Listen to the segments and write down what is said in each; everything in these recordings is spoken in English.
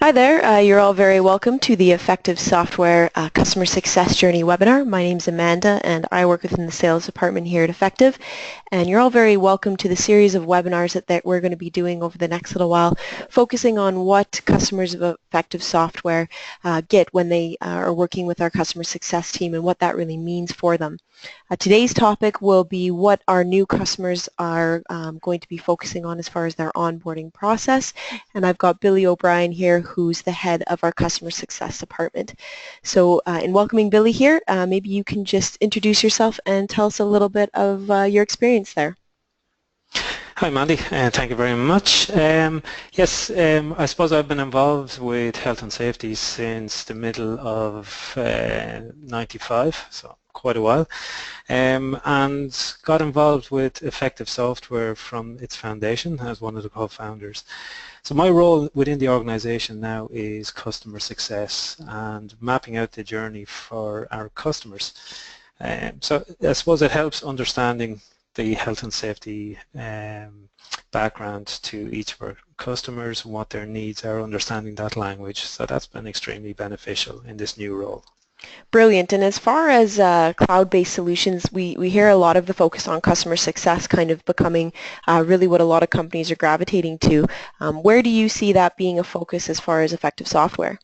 Hi there, you're all very welcome to the Effective Software Customer Success Journey webinar. My name's Amanda and I work within the sales department here at Effective, and you're all very welcome to the series of webinars that we're going to be doing over the next little while, focusing on what customers of Effective Software get when they are working with our customer success team and what that really means for them. Today's topic will be what our new customers are going to be focusing on as far as their onboarding process, and I've got Billy O'Brien here, who's the head of our customer success department. So in welcoming Billy here, maybe you can just introduce yourself and tell us a little bit of your experience there. Hi Mandy, and thank you very much. Yes, I suppose I've been involved with health and safety since the middle of '95, so quite a while, and got involved with Effective Software from its foundation as one of the co-founders. So my role within the organization now is customer success and mapping out the journey for our customers. So I suppose it helps understanding the health and safety background to each of our customers, what their needs are, understanding that language. So that's been extremely beneficial in this new role. Brilliant. And as far as cloud-based solutions, we hear a lot of the focus on customer success kind of becoming really what a lot of companies are gravitating to. Where do you see that being a focus as far as Effective Software?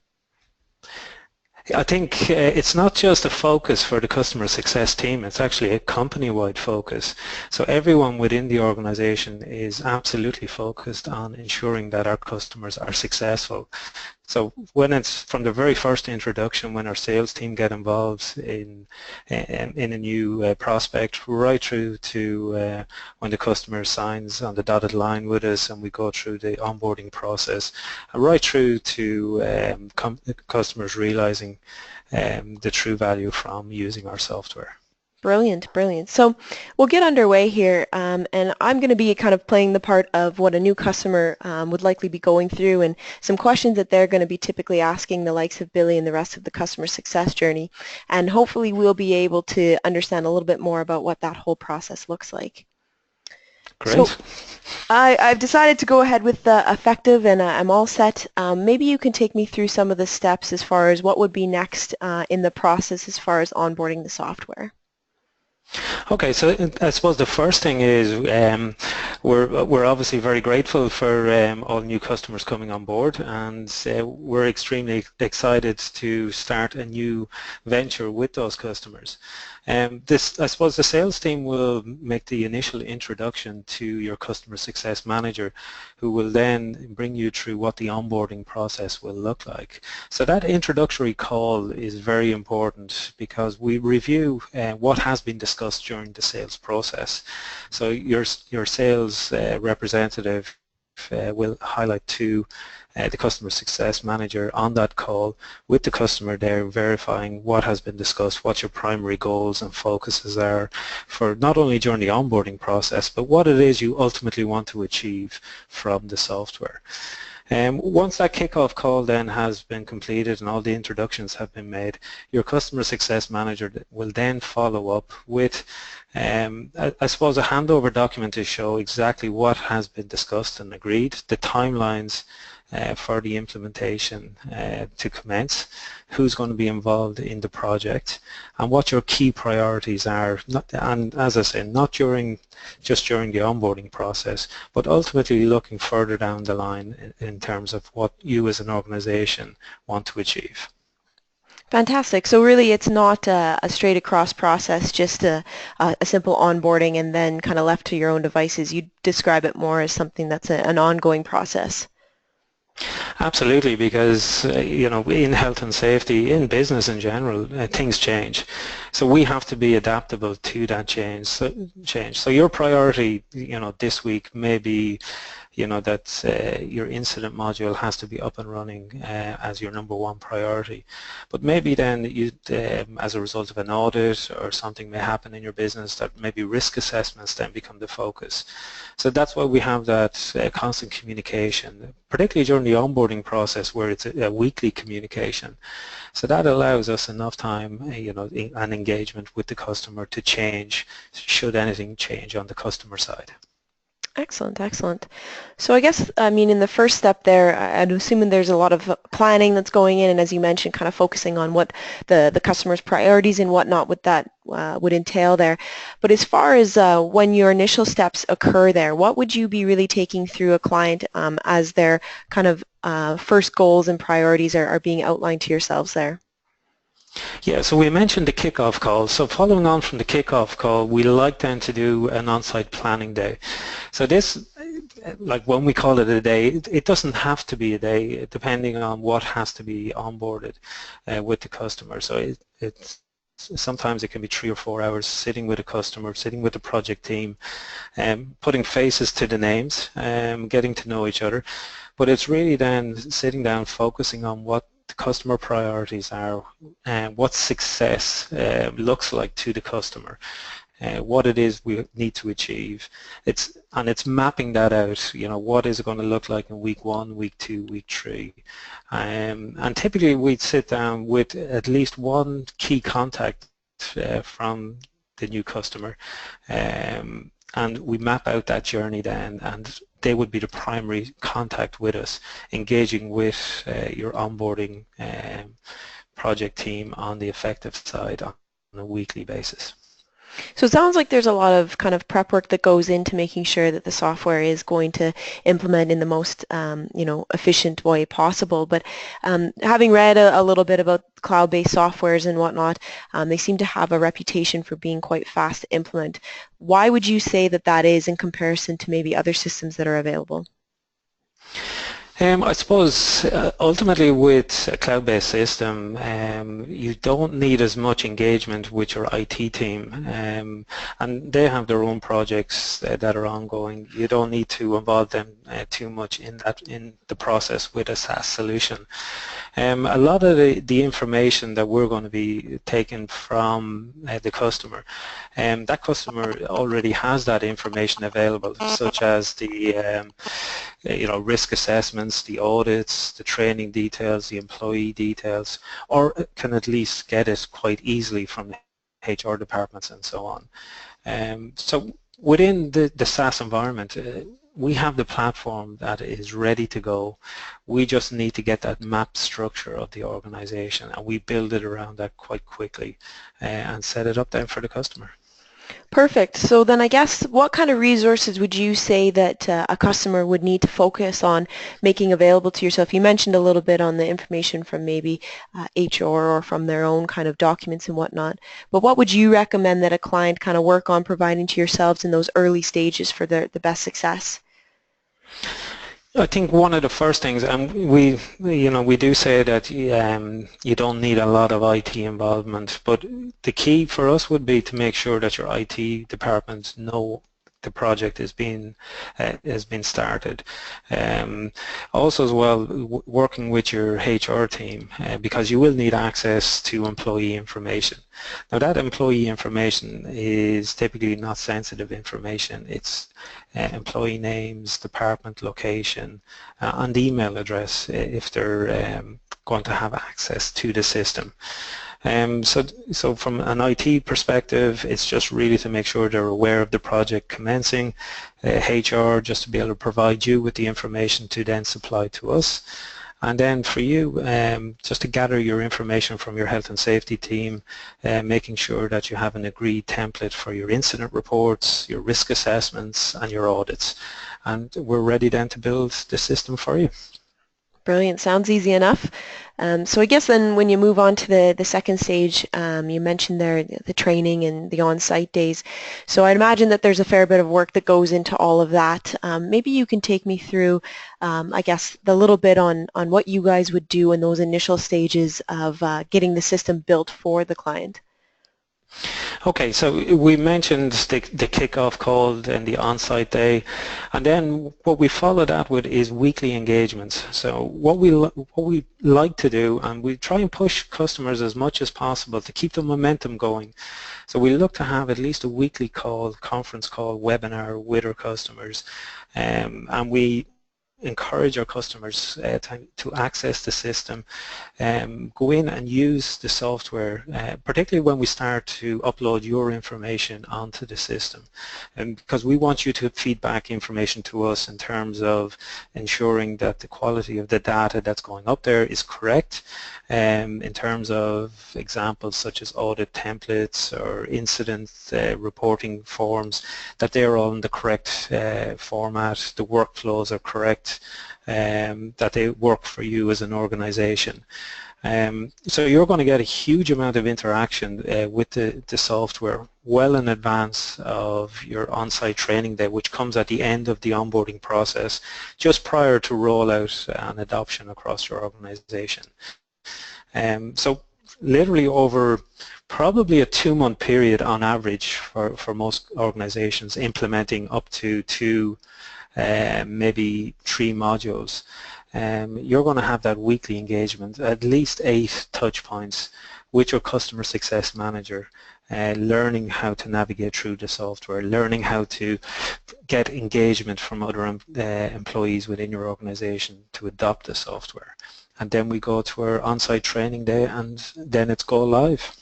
I think it's not just a focus for the customer success team, it's actually a company-wide focus. So everyone within the organization is absolutely focused on ensuring that our customers are successful. So when it's from the very first introduction, when our sales team get involved in a new prospect, right through to when the customer signs on the dotted line with us and we go through the onboarding process, right through to customers realizing the true value from using our software. Brilliant, brilliant. So we'll get underway here, and I'm going to be kind of playing the part of what a new customer would likely be going through and some questions that they're going to be typically asking the likes of Billy and the rest of the customer success journey. And hopefully we'll be able to understand a little bit more about what that whole process looks like. Great. So I've decided to go ahead with Effective, and I'm all set. Maybe you can take me through some of the steps as far as what would be next in the process as far as onboarding the software. Okay, so I suppose the first thing is we're obviously very grateful for all new customers coming on board, and we're extremely excited to start a new venture with those customers. I suppose the sales team will make the initial introduction to your customer success manager, who will then bring you through what the onboarding process will look like. So that introductory call is very important because we review what has been discussed during the sales process. So your sales representative will highlight to the customer success manager on that call with the customer there, verifying what has been discussed, what your primary goals and focuses are for not only during the onboarding process, but what it is you ultimately want to achieve from the software. Once that kickoff call then has been completed and all the introductions have been made, your customer success manager will then follow up with I suppose a handover document to show exactly what has been discussed and agreed, the timelines for the implementation to commence, who's going to be involved in the project, and what your key priorities are. And as I say, not just during the onboarding process, but ultimately looking further down the line in terms of what you as an organization want to achieve. Fantastic. So really it's not a straight across process, just a simple onboarding and then kind of left to your own devices. You describe it more as something that's an ongoing process. Absolutely, because you know, in health and safety, in business in general, things change. So we have to be adaptable to that change. So your priority, you know, this week may be, you know, that your incident module has to be up and running as your #1 priority. But maybe then you, as a result of an audit or something may happen in your business, that maybe risk assessments then become the focus. So that's why we have that constant communication, particularly during the onboarding process where it's a weekly communication. So that allows us enough time, you know, and engagement with the customer to change, should anything change on the customer side. Excellent, excellent. So I guess, I mean, in the first step there, I'm assuming there's a lot of planning that's going in, and as you mentioned, kind of focusing on what the customer's priorities and whatnot would that would entail there. But as far as when your initial steps occur there, what would you be really taking through a client as their kind of first goals and priorities are being outlined to yourselves there? Yeah, so we mentioned the kickoff call. So following on from the kickoff call, we like then to do an on-site planning day. So this, like when we call it a day, it doesn't have to be a day, depending on what has to be onboarded with the customer. So it's sometimes it can be 3 or 4 hours sitting with a customer, sitting with the project team, putting faces to the names, getting to know each other. But it's really then sitting down, focusing on what the customer priorities are and what success looks like to the customer, what it is we need to achieve. It's mapping that out. You know, what is it going to look like in week 1, week 2, week 3, and typically we'd sit down with at least one key contact from the new customer, and we map out that journey then, and they would be the primary contact with us, engaging with your onboarding project team on the effective side on a weekly basis. So it sounds like there's a lot of kind of prep work that goes into making sure that the software is going to implement in the most, efficient way possible. But having read a little bit about cloud-based softwares and whatnot, they seem to have a reputation for being quite fast to implement. Why would you say that that is in comparison to maybe other systems that are available? I suppose ultimately with a cloud-based system, you don't need as much engagement with your IT team, and they have their own projects that are ongoing. You don't need to involve them too much in the process with a SaaS solution. A lot of the information that we're going to be taking from the customer, that customer already has that information available, such as the risk assessments, the audits, the training details, the employee details, or can at least get it quite easily from the HR departments and so on. So within the SaaS environment, we have the platform that is ready to go. We just need to get that map structure of the organization, and we build it around that quite quickly and set it up then for the customer. Perfect. So then I guess what kind of resources would you say that a customer would need to focus on making available to yourself? You mentioned a little bit on the information from maybe HR or from their own kind of documents and whatnot, but what would you recommend that a client kind of work on providing to yourselves in those early stages for the best success? I think one of the first things, and we do say that you don't need a lot of IT involvement, but the key for us would be to make sure that your IT departments know the project has been started. Also as well, working with your HR team, because you will need access to employee information. Now that employee information is typically not sensitive information. It's employee names, department location, and email address if they're going to have access to the system. So from an IT perspective, it's just really to make sure they're aware of the project commencing, HR just to be able to provide you with the information to then supply to us. And then for you, just to gather your information from your health and safety team, making sure that you have an agreed template for your incident reports, your risk assessments, and your audits. And we're ready then to build the system for you. Brilliant. Sounds easy enough. So I guess then when you move on to the second stage, you mentioned there the training and the on-site days. So I'd imagine that there's a fair bit of work that goes into all of that. Maybe you can take me through, I guess, the little bit on what you guys would do in those initial stages of getting the system built for the client. Okay, so we mentioned the kickoff call and the on-site day, and then what we follow that with is weekly engagements. So what we like to do, and we try and push customers as much as possible to keep the momentum going. So we look to have at least a weekly call, conference call, webinar with our customers, and we encourage our customers to access the system, go in and use the software, particularly when we start to upload your information onto the system. And because we want you to feed back information to us in terms of ensuring that the quality of the data that's going up there is correct, in terms of examples such as audit templates or incident reporting forms, that they're all in the correct format, the workflows are correct, that they work for you as an organization. So you're going to get a huge amount of interaction with the software well in advance of your on-site training day, which comes at the end of the onboarding process, just prior to rollout and adoption across your organization. So literally over probably a 2-month period on average for most organizations, implementing up to 2, maybe 3 modules. You're going to have that weekly engagement, at least 8 touch points with your customer success manager, learning how to navigate through the software, learning how to get engagement from other employees within your organization to adopt the software. And then we go to our on-site training day, and then it's go live.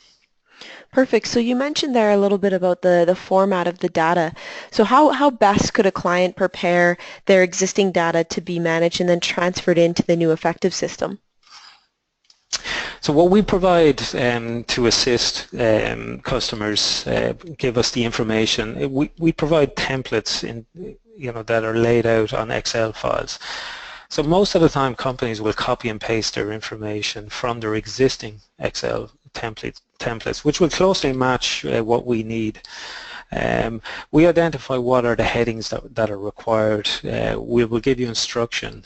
Perfect. So you mentioned there a little bit about the format of the data. So how best could a client prepare their existing data to be managed and then transferred into the new effective system? So what we provide to assist customers give us the information, we provide templates that are laid out on Excel files. So most of the time companies will copy and paste their information from their existing Excel templates, which will closely match what we need. We identify what are the headings that are required. We will give you instruction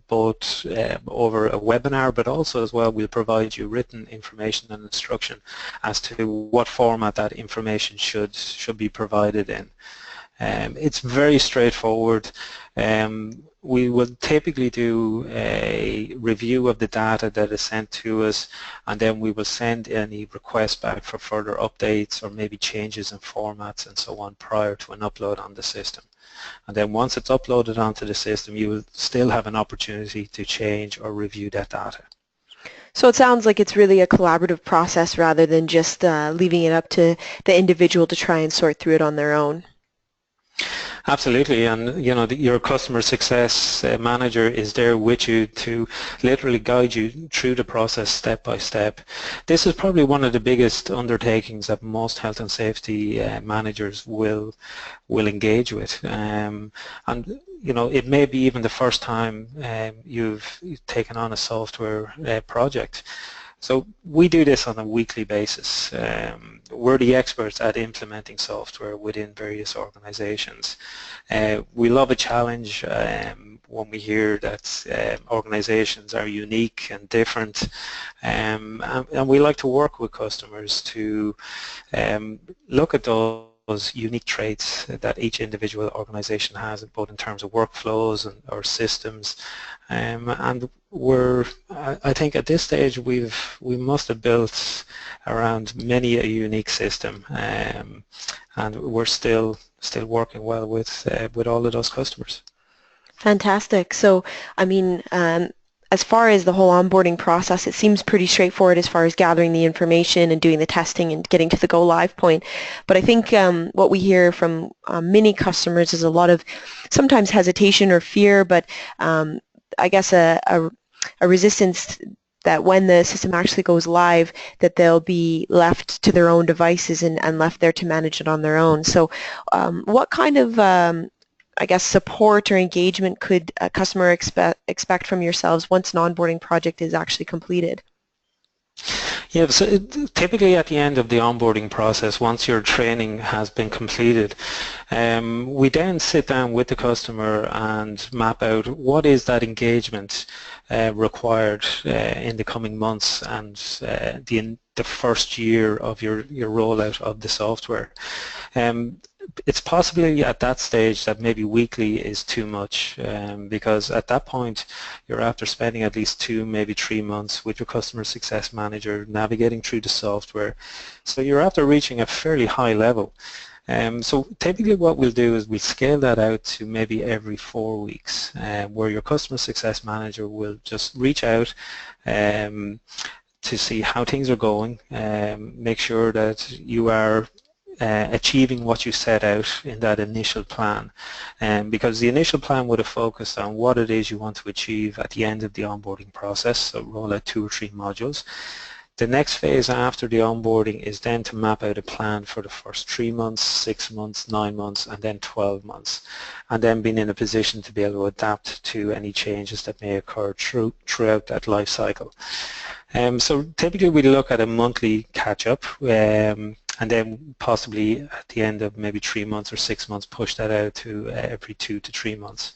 both over a webinar, but also as well we'll provide you written information and instruction as to what format that information should be provided in. It's very straightforward. We will typically do a review of the data that is sent to us, and then we will send any requests back for further updates or maybe changes in formats and so on prior to an upload on the system. And then once it's uploaded onto the system, you will still have an opportunity to change or review that data. So it sounds like it's really a collaborative process rather than just leaving it up to the individual to try and sort through it on their own. Absolutely, and your customer success manager is there with you to literally guide you through the process step by step. This is probably one of the biggest undertakings that most health and safety managers will engage with, and it may be even the first time you've taken on a software project. So we do this on a weekly basis. We're the experts at implementing software within various organizations. We love a challenge when we hear that organizations are unique and different, and we like to work with customers to look at those unique traits that each individual organization has, both in terms of workflows or systems, and I think at this stage we must have built around many a unique system, and we're still working well with all of those customers. Fantastic. So, I mean, as far as the whole onboarding process, it seems pretty straightforward as far as gathering the information and doing the testing and getting to the go live point. But I think what we hear from many customers is a lot of sometimes hesitation or fear, but I guess a resistance that when the system actually goes live, that they'll be left to their own devices and left there to manage it on their own. So what kind of I guess support or engagement could a customer expect from yourselves once an onboarding project is actually completed? Yeah, so typically at the end of the onboarding process, once your training has been completed, we then sit down with the customer and map out what is that engagement required in the coming months and the first year of your rollout of the software. It's possibly at that stage that maybe weekly is too much, because at that point you're after spending at least 2, maybe 3 months with your customer success manager navigating through the software. So you're after reaching a fairly high level. So typically what we'll do is we'll scale that out to maybe every 4 weeks, where your customer success manager will just reach out to see how things are going, make sure that you are achieving what you set out in that initial plan, because the initial plan would have focused on what it is you want to achieve at the end of the onboarding process, so roll out 2 or 3 modules. The next phase after the onboarding is then to map out a plan for the first 3 months, 6 months, 9 months, and then 12 months, and then being in a position to be able to adapt to any changes that may occur throughout that life cycle. So typically we look at a monthly catch-up, and then possibly at the end of maybe 3 months or 6 months push that out to every 2 to 3 months.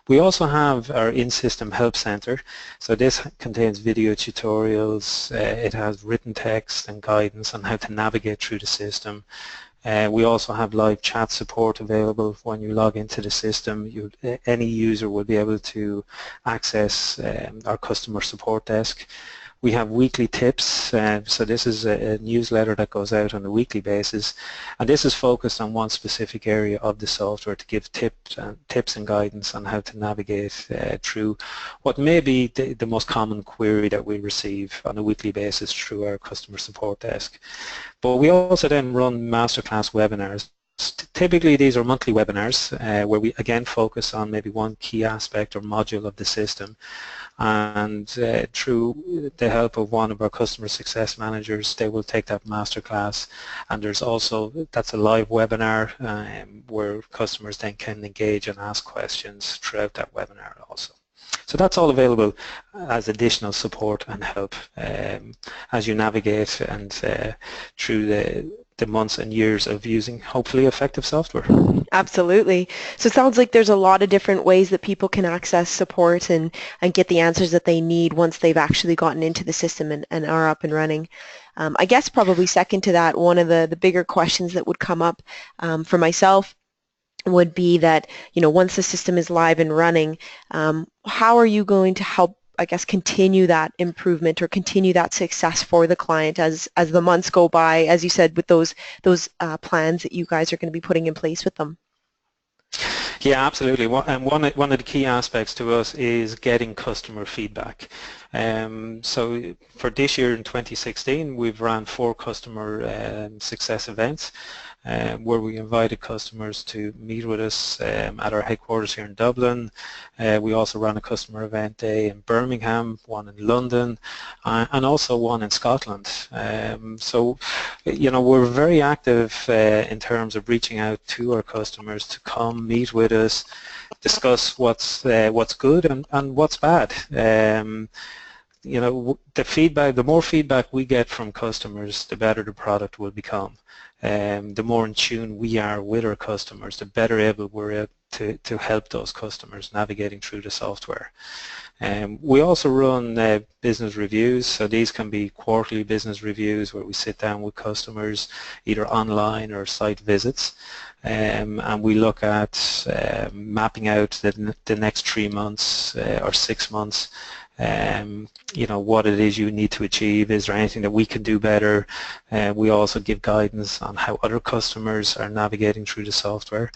We also have our in-system help center. So this contains video tutorials, it has written text and guidance on how to navigate through the system. We also have live chat support available when you log into the system. Any user will be able to access our customer support desk. We have weekly tips, so this is a newsletter that goes out on a weekly basis, and this is focused on one specific area of the software to give tips and guidance on how to navigate through what may be the most common query that we receive on a weekly basis through our customer support desk. But we also then run masterclass webinars. Typically these are monthly webinars where we again focus on maybe one key aspect or module of the system, and through the help of one of our customer success managers they will take that masterclass, and there's also, that's a live webinar where customers then can engage and ask questions throughout that webinar also. So that's all available as additional support and help as you navigate and through the months and years of using hopefully effective software. Absolutely. So it sounds like there's a lot of different ways that people can access support and get the answers that they need once they've actually gotten into the system and are up and running. I guess probably second to that, one of the bigger questions that would come up for myself would be that, you know, once the system is live and running, how are you going to help, I guess, continue that improvement or continue that success for the client as the months go by, as you said, with those plans that you guys are going to be putting in place with them? Yeah, absolutely. And one of the key aspects to us is getting customer feedback. So for this year in 2016, we've run 4 customer success events where we invited customers to meet with us at our headquarters here in Dublin. We also ran a customer event day in Birmingham, one in London, and also one in Scotland. So, you know, we're very active in terms of reaching out to our customers to come meet with us, discuss what's good and what's bad. You know, the more feedback we get from customers, the better the product will become. The more in tune we are with our customers, the better able we're to help those customers navigating through the software. We also run business reviews, so these can be quarterly business reviews where we sit down with customers either online or site visits, and we look at mapping out the next 3 months or 6 months. You know, what it is you need to achieve. Is there anything that we can do better? We also give guidance on how other customers are navigating through the software.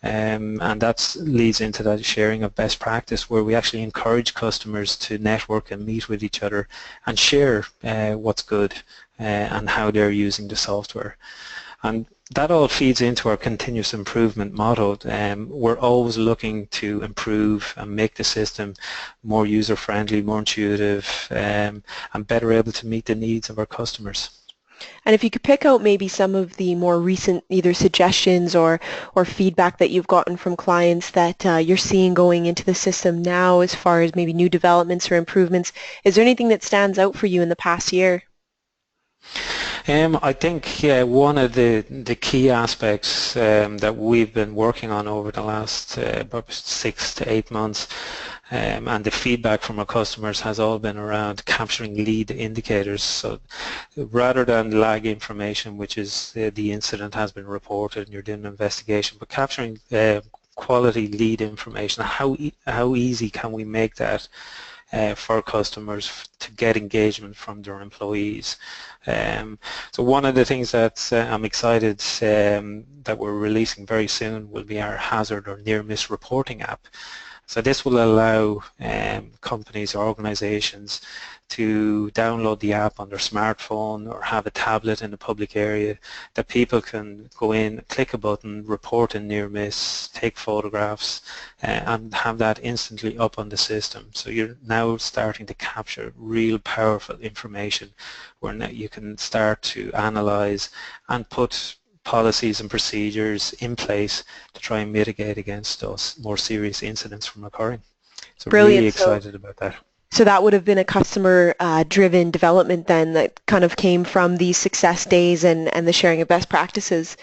And that leads into that sharing of best practice, where we actually encourage customers to network and meet with each other and share what's good and how they're using the software. And that all feeds into our continuous improvement motto. We're always looking to improve and make the system more user-friendly, more intuitive, and better able to meet the needs of our customers. And if you could pick out maybe some of the more recent either suggestions or feedback that you've gotten from clients that you're seeing going into the system now as far as maybe new developments or improvements, is there anything that stands out for you in the past year? I think one of the key aspects that we've been working on over the last about 6 to 8 months, and the feedback from our customers has all been around capturing lead indicators. So rather than lag information, which is the incident has been reported and you're doing an investigation, but capturing quality lead information, how easy can we make that for customers to get engagement from their employees. So one of the things that I'm excited that we're releasing very soon will be our hazard or near miss reporting app. So this will allow companies or organizations to download the app on their smartphone or have a tablet in a public area that people can go in, click a button, report a near miss, take photographs, and have that instantly up on the system. So you're now starting to capture real powerful information where now you can start to analyze and put policies and procedures in place to try and mitigate against those more serious incidents from occurring. So really Brilliant. excited about that. So that would have been a customer-driven development then that kind of came from these success days and the sharing of best practices.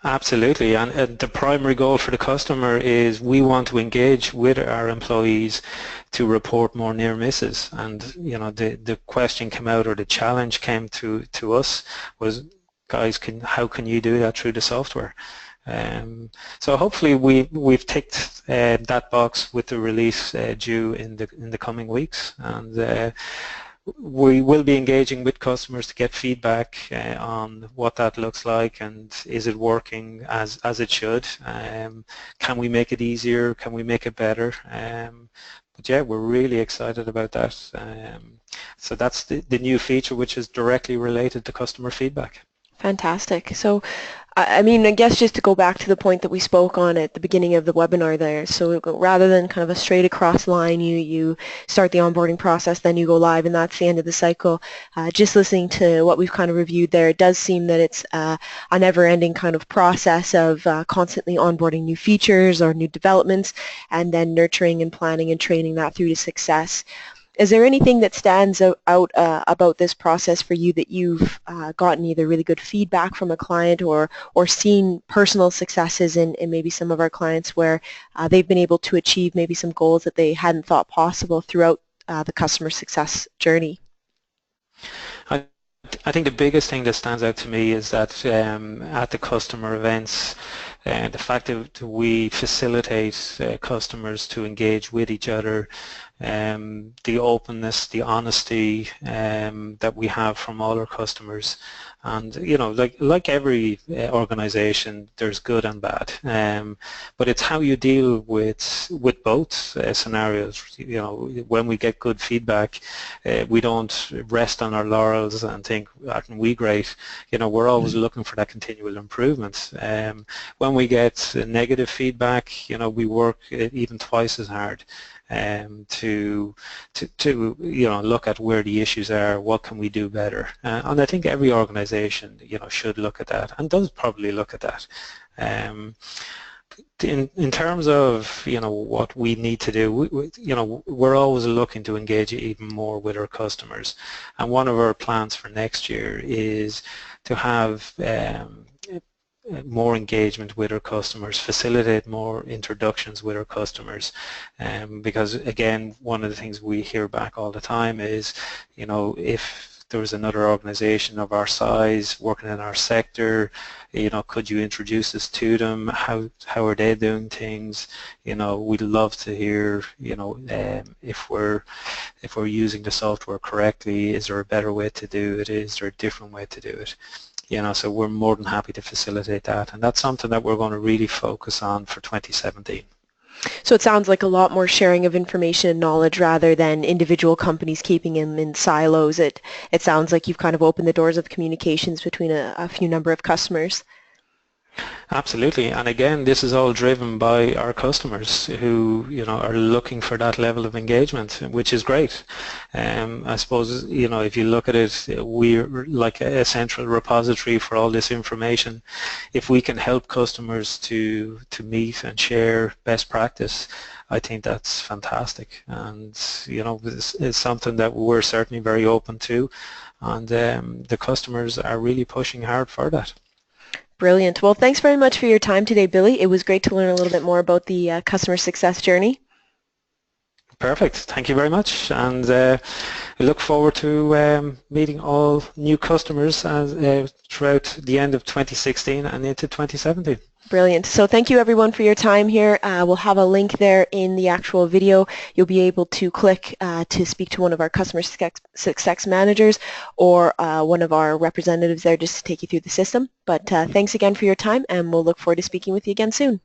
Absolutely, and the primary goal for the customer is we want to engage with our employees to report more near misses. And you know, the question came out, or the challenge came to us was, guys, how can you do that through the software? So hopefully we've ticked that box with the release due in the coming weeks, and we will be engaging with customers to get feedback on what that looks like and is it working as it should. Can we make it easier? Can we make it better? But yeah, we're really excited about that. So that's the new feature, which is directly related to customer feedback. Fantastic. So, I mean, I guess just to go back to the point that we spoke on at the beginning of the webinar there, so rather than kind of a straight across line, you start the onboarding process, then you go live, and that's the end of the cycle. Just listening to what we've kind of reviewed there, it does seem that it's a never-ending kind of process of constantly onboarding new features or new developments, and then nurturing and planning and training that through to success. Is there anything that stands out about this process for you that you've gotten either really good feedback from a client or seen personal successes in maybe some of our clients where they've been able to achieve maybe some goals that they hadn't thought possible throughout the customer success journey? I think the biggest thing that stands out to me is that at the customer events, the fact that we facilitate customers to engage with each other, the openness, the honesty that we have from all our customers, and you know, like every organization, there's good and bad, but it's how you deal with both scenarios. You know, when we get good feedback, we don't rest on our laurels and think, aren't we great? You know, we're always looking for that continual improvement. When we get negative feedback, you know, we work even twice as hard to you know, look at where the issues are, what can we do better, and I think every organization, you know, should look at that and does probably look at that. In terms of, you know, what we need to do, you know, we're always looking to engage even more with our customers, and one of our plans for next year is to have more engagement with our customers, facilitate more introductions with our customers, because again, one of the things we hear back all the time is, you know, if there was another organization of our size working in our sector, you know, could you introduce us to them? How are they doing things? You know, we'd love to hear, you know, if we're using the software correctly, is there a better way to do it? Is there a different way to do it? You know, so we're more than happy to facilitate that, and that's something that we're going to really focus on for 2017. So it sounds like a lot more sharing of information and knowledge rather than individual companies keeping them in silos. It sounds like you've kind of opened the doors of communications between a few number of customers. Absolutely, and again, this is all driven by our customers who, you know, are looking for that level of engagement, which is great. I suppose, you know, if you look at it, we're like a central repository for all this information. If we can help customers to meet and share best practice, I think that's fantastic, and you know, it's something that we're certainly very open to, and the customers are really pushing hard for that. Brilliant. Well, thanks very much for your time today, Billy. It was great to learn a little bit more about the customer success journey. Perfect. Thank you very much, and we look forward to meeting all new customers throughout the end of 2016 and into 2017. Brilliant. So thank you everyone for your time here. We'll have a link there in the actual video. You'll be able to click to speak to one of our customer success managers or one of our representatives there just to take you through the system. But thanks again for your time, and we'll look forward to speaking with you again soon.